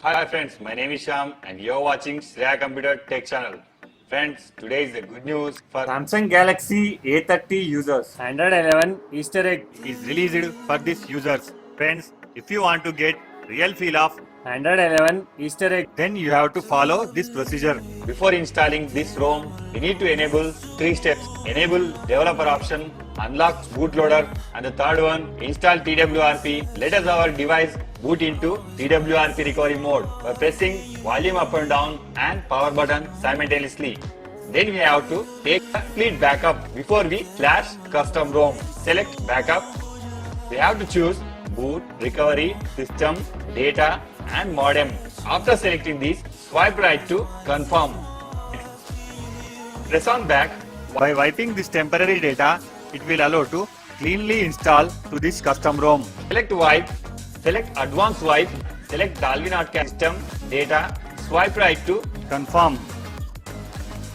Hi friends, my name is Sham and you're watching Shreya Computer Tech Channel. Friends, today is the good news for Samsung Galaxy A30 users. Android 11 Easter egg is released for these users. Friends, if you want to get real feel of, Android 11 Easter egg. then you have to follow this procedure. Before installing this ROM, we need to enable 3 steps. Enable developer option, unlock bootloader, and the third one, install TWRP. Let us our device boot into TWRP recovery mode by pressing volume up and down and power button simultaneously. Then we have to take a complete backup before we flash custom ROM. Select backup. We have to choose boot, recovery, system, data and modem. After selecting these, swipe right to confirm. Press on back. By wiping this temporary data, it will allow to cleanly install to this custom ROM. Select wipe, select advanced wipe, select Dalvin Outcast system, data, swipe right to confirm.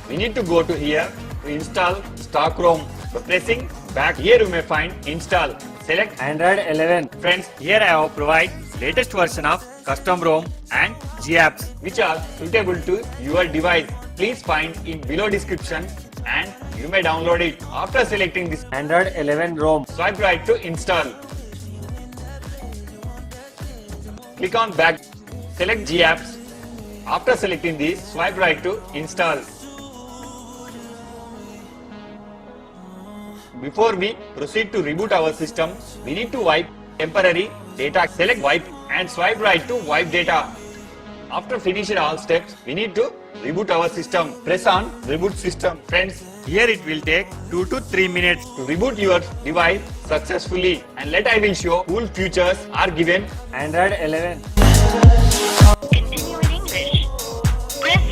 We need to go to here to install stock ROM. By pressing back, here you may find install. Select Android 11. Friends, here I have provide latest version of custom ROM and GApps which are suitable to your device. Please find in below description and you may download it. After selecting this Android 11 ROM. swipe right to install. Click on back. Select GApps. After selecting this, swipe right to install. Before we proceed to reboot our system, we need to wipe temporary data. Select wipe and swipe right to wipe data. After finishing all steps, we need to reboot our system. Press on reboot system. Friends, here it will take 2 to 3 minutes to reboot your device successfully. And let I will show cool features are given. Android 11. Continue in English. Press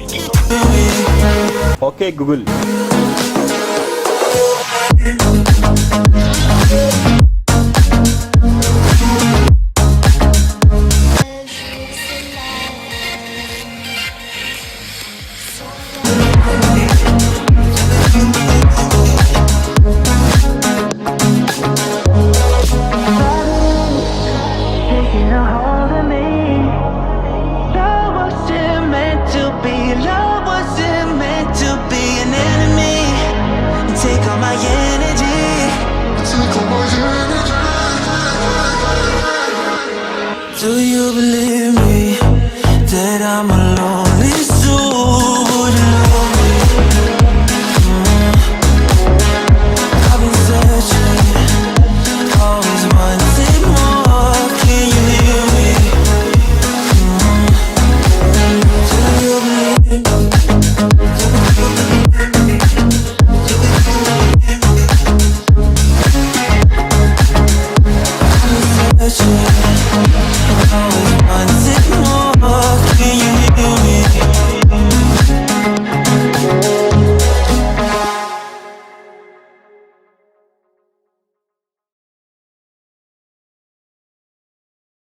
2. Okay, Google. Do you believe me that I'm a lonely soul? Would you love me? I've been searching, always wanting more. Can you hear me? Do you believe? I've been searching.